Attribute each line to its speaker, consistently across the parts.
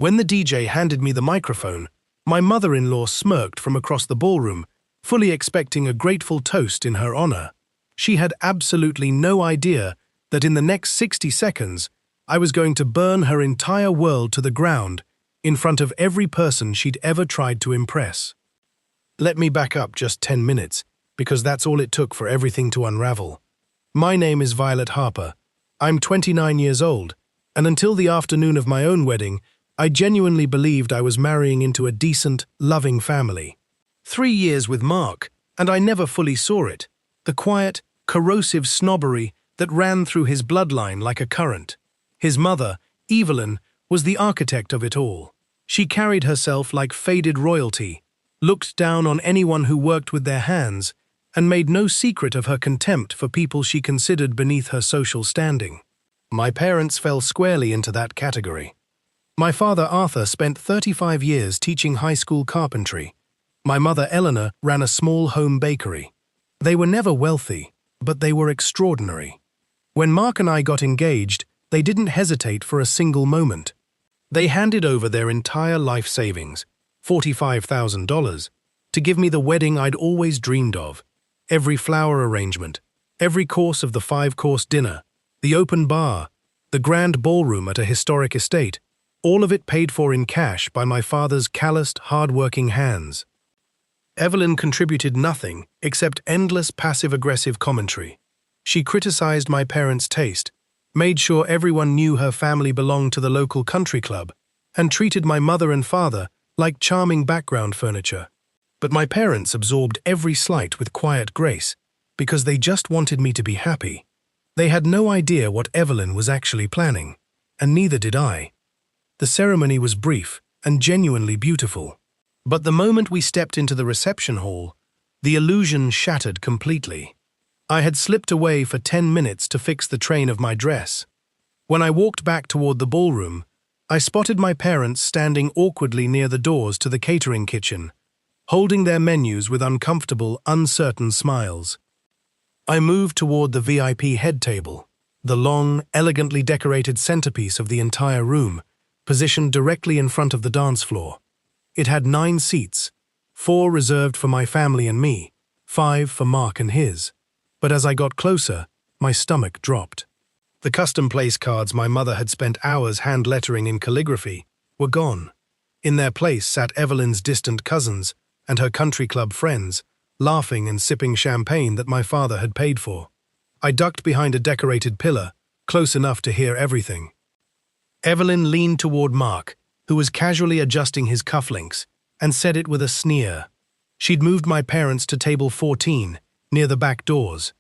Speaker 1: When the DJ handed me the microphone, my mother-in-law smirked from across the ballroom, fully expecting a grateful toast in her honor. She had absolutely no idea that in the next 60 seconds, I was going to burn her entire world to the ground in front of every person she'd ever tried to impress. Let me back up just 10 minutes, because that's all it took for everything to unravel. My name is Violet Harper. I'm 29 years old, and until the afternoon of my own wedding, I genuinely believed I was marrying into a decent, loving family. 3 years with Mark, and I never fully saw it. The quiet, corrosive snobbery that ran through his bloodline like a current. His mother, Evelyn, was the architect of it all. She carried herself like faded royalty, looked down on anyone who worked with their hands, and made no secret of her contempt for people she considered beneath her social standing. My parents fell squarely into that category. My father, Arthur, spent 35 years teaching high school carpentry. My mother, Eleanor, ran a small home bakery. They were never wealthy, but they were extraordinary. When Mark and I got engaged, they didn't hesitate for a single moment. They handed over their entire life savings, $45,000, to give me the wedding I'd always dreamed of. Every flower arrangement, every course of the 5-course dinner, the open bar, the grand ballroom at a historic estate, all of it paid for in cash by my father's calloused, hard-working hands. Evelyn contributed nothing except endless passive-aggressive commentary. She criticized my parents' taste, made sure everyone knew her family belonged to the local country club, and treated my mother and father like charming background furniture. But my parents absorbed every slight with quiet grace, because they just wanted me to be happy. They had no idea what Evelyn was actually planning, and neither did I. The ceremony was brief and genuinely beautiful. But the moment we stepped into the reception hall, the illusion shattered completely. I had slipped away for 10 minutes to fix the train of my dress. When I walked back toward the ballroom, I spotted my parents standing awkwardly near the doors to the catering kitchen, holding their menus with uncomfortable, uncertain smiles. I moved toward the VIP head table, the long, elegantly decorated centerpiece of the entire room, positioned directly in front of the dance floor. It had 9 seats, 4 reserved for my family and me, 5 for Mark and his. But as I got closer, my stomach dropped. The custom place cards my mother had spent hours hand-lettering in calligraphy were gone. In their place sat Evelyn's distant cousins and her country club friends, laughing and sipping champagne that my father had paid for. I ducked behind a decorated pillar, close enough to hear everything. Evelyn leaned toward Mark, who was casually adjusting his cufflinks, and said it with a sneer. She'd moved my parents to table 14, near the back doors.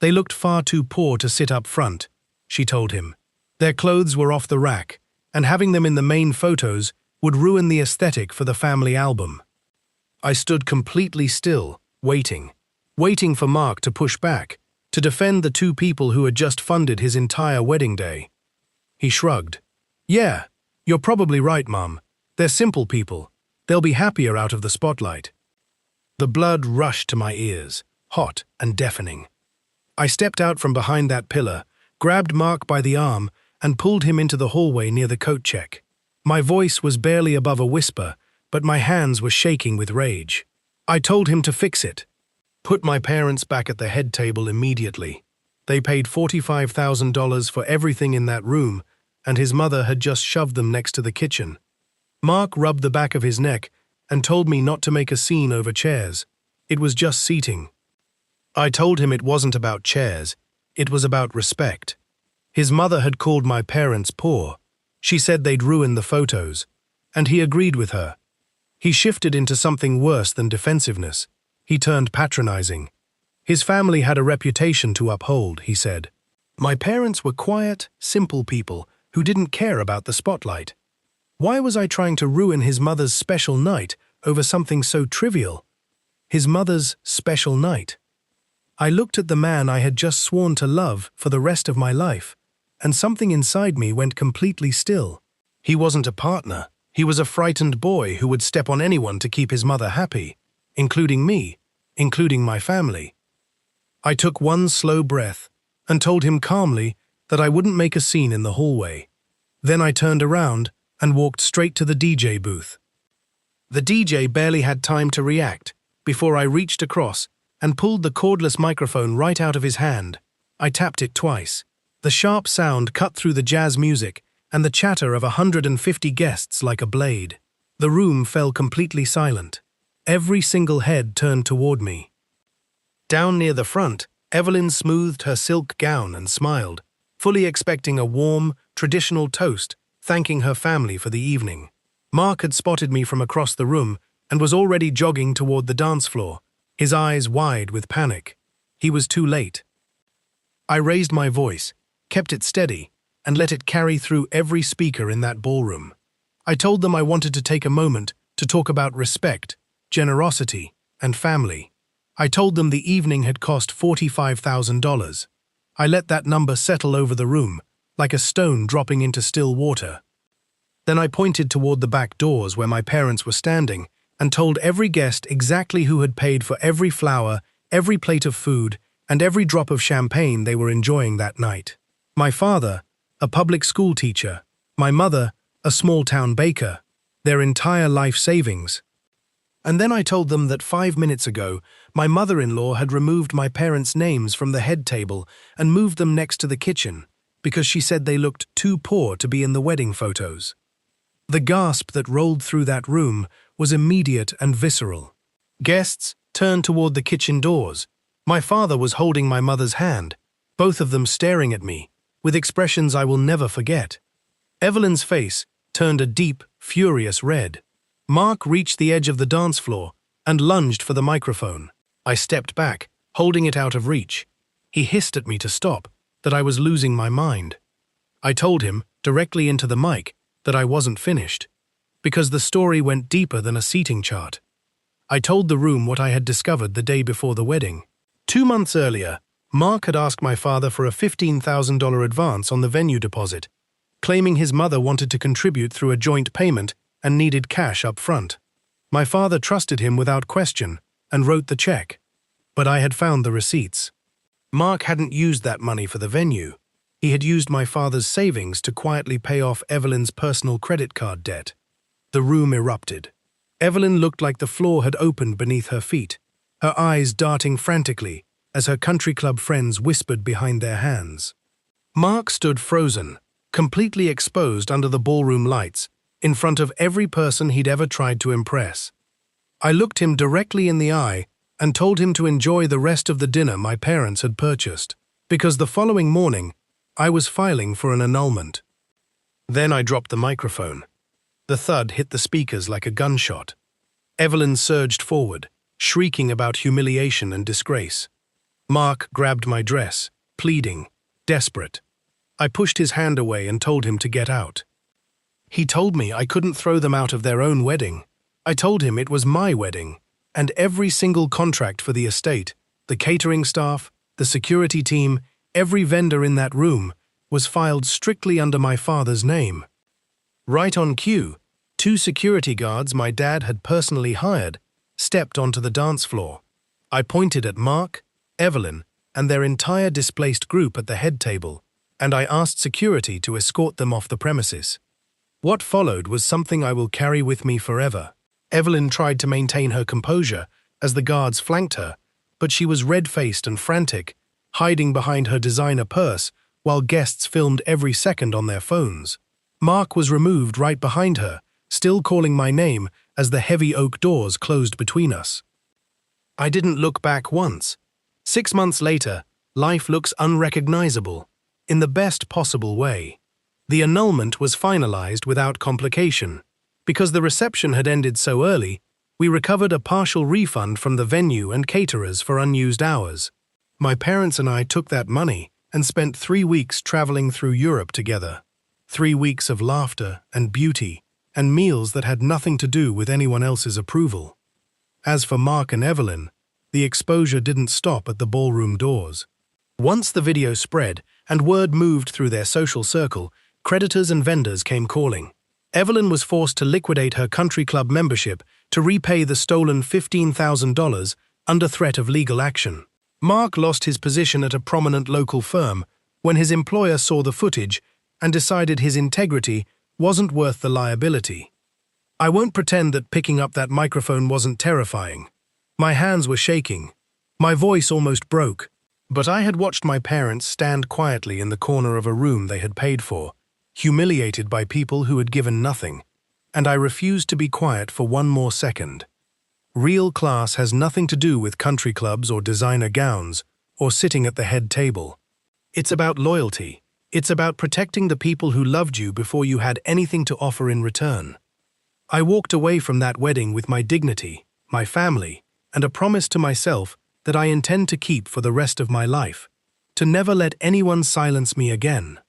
Speaker 1: They looked far too poor to sit up front, she told him. Their clothes were off the rack, and having them in the main photos would ruin the aesthetic for the family album. I stood completely still, waiting for Mark to push back, to defend the 2 people who had just funded his entire wedding day. He shrugged. "Yeah, you're probably right, Mum. They're simple people. They'll be happier out of the spotlight." The blood rushed to my ears, hot and deafening. I stepped out from behind that pillar, grabbed Mark by the arm, and pulled him into the hallway near the coat check. My voice was barely above a whisper, but my hands were shaking with rage. I told him to fix it. Put my parents back at the head table immediately. They paid $45,000 for everything in that room, and his mother had just shoved them next to the kitchen. Mark rubbed the back of his neck and told me not to make a scene over chairs. It was just seating. I told him it wasn't about chairs, it was about respect. His mother had called my parents poor. She said they'd ruin the photos, and he agreed with her. He shifted into something worse than defensiveness. He turned patronizing. His family had a reputation to uphold, he said. My parents were quiet, simple people who didn't care about the spotlight. Why was I trying to ruin his mother's special night over something so trivial? His mother's special night. I looked at the man I had just sworn to love for the rest of my life, and something inside me went completely still. He wasn't a partner. He was a frightened boy who would step on anyone to keep his mother happy, including me, including my family. I took one slow breath and told him calmly that I wouldn't make a scene in the hallway. Then I turned around and walked straight to the DJ booth. The DJ barely had time to react before I reached across and pulled the cordless microphone right out of his hand. I tapped it twice. The sharp sound cut through the jazz music and the chatter of 150 guests like a blade. The room fell completely silent. Every single head turned toward me. Down near the front, Evelyn smoothed her silk gown and smiled, fully expecting a warm, traditional toast, thanking her family for the evening. Mark had spotted me from across the room and was already jogging toward the dance floor, his eyes wide with panic. He was too late. I raised my voice, kept it steady, and let it carry through every speaker in that ballroom. I told them I wanted to take a moment to talk about respect, generosity, and family. I told them the evening had cost $45,000. I let that number settle over the room, like a stone dropping into still water. Then I pointed toward the back doors where my parents were standing and told every guest exactly who had paid for every flower, every plate of food, and every drop of champagne they were enjoying that night. My father, a public school teacher, my mother, a small-town baker, their entire life savings. And then I told them that 5 minutes ago, my mother-in-law had removed my parents' names from the head table and moved them next to the kitchen because she said they looked too poor to be in the wedding photos. The gasp that rolled through that room was immediate and visceral. Guests turned toward the kitchen doors. My father was holding my mother's hand, both of them staring at me, with expressions I will never forget. Evelyn's face turned a deep, furious red. Mark reached the edge of the dance floor and lunged for the microphone. I stepped back, holding it out of reach. He hissed at me to stop, that I was losing my mind. I told him, directly into the mic, that I wasn't finished, because the story went deeper than a seating chart. I told the room what I had discovered the day before the wedding. 2 months earlier, Mark had asked my father for a $15,000 advance on the venue deposit, claiming his mother wanted to contribute through a joint payment and needed cash up front. My father trusted him without question and wrote the check, but I had found the receipts. Mark hadn't used that money for the venue. He had used my father's savings to quietly pay off Evelyn's personal credit card debt. The room erupted. Evelyn looked like the floor had opened beneath her feet, her eyes darting frantically as her country club friends whispered behind their hands. Mark stood frozen, completely exposed under the ballroom lights, in front of every person he'd ever tried to impress. I looked him directly in the eye and told him to enjoy the rest of the dinner my parents had purchased, because the following morning, I was filing for an annulment. Then I dropped the microphone. The thud hit the speakers like a gunshot. Evelyn surged forward, shrieking about humiliation and disgrace. Mark grabbed my dress, pleading, desperate. I pushed his hand away and told him to get out. He told me I couldn't throw them out of their own wedding. I told him it was my wedding, and every single contract for the estate, the catering staff, the security team, every vendor in that room, was filed strictly under my father's name. Right on cue, 2 security guards my dad had personally hired stepped onto the dance floor. I pointed at Mark, Evelyn, and their entire displaced group at the head table, and I asked security to escort them off the premises. What followed was something I will carry with me forever. Evelyn tried to maintain her composure as the guards flanked her, but she was red-faced and frantic, hiding behind her designer purse while guests filmed every second on their phones. Mark was removed right behind her, still calling my name as the heavy oak doors closed between us. I didn't look back once. 6 months later, life looks unrecognizable, in the best possible way. The annulment was finalized without complication. Because the reception had ended so early, we recovered a partial refund from the venue and caterers for unused hours. My parents and I took that money and spent 3 weeks traveling through Europe together. 3 weeks of laughter and beauty and meals that had nothing to do with anyone else's approval. As for Mark and Evelyn, the exposure didn't stop at the ballroom doors. Once the video spread and word moved through their social circle, creditors and vendors came calling. Evelyn was forced to liquidate her country club membership to repay the stolen $15,000 under threat of legal action. Mark lost his position at a prominent local firm when his employer saw the footage and decided his integrity wasn't worth the liability. I won't pretend that picking up that microphone wasn't terrifying. My hands were shaking. My voice almost broke. But I had watched my parents stand quietly in the corner of a room they had paid for, humiliated by people who had given nothing, and I refused to be quiet for one more second. Real class has nothing to do with country clubs or designer gowns or sitting at the head table. It's about loyalty. It's about protecting the people who loved you before you had anything to offer in return. I walked away from that wedding with my dignity, my family, and a promise to myself that I intend to keep for the rest of my life, to never let anyone silence me again.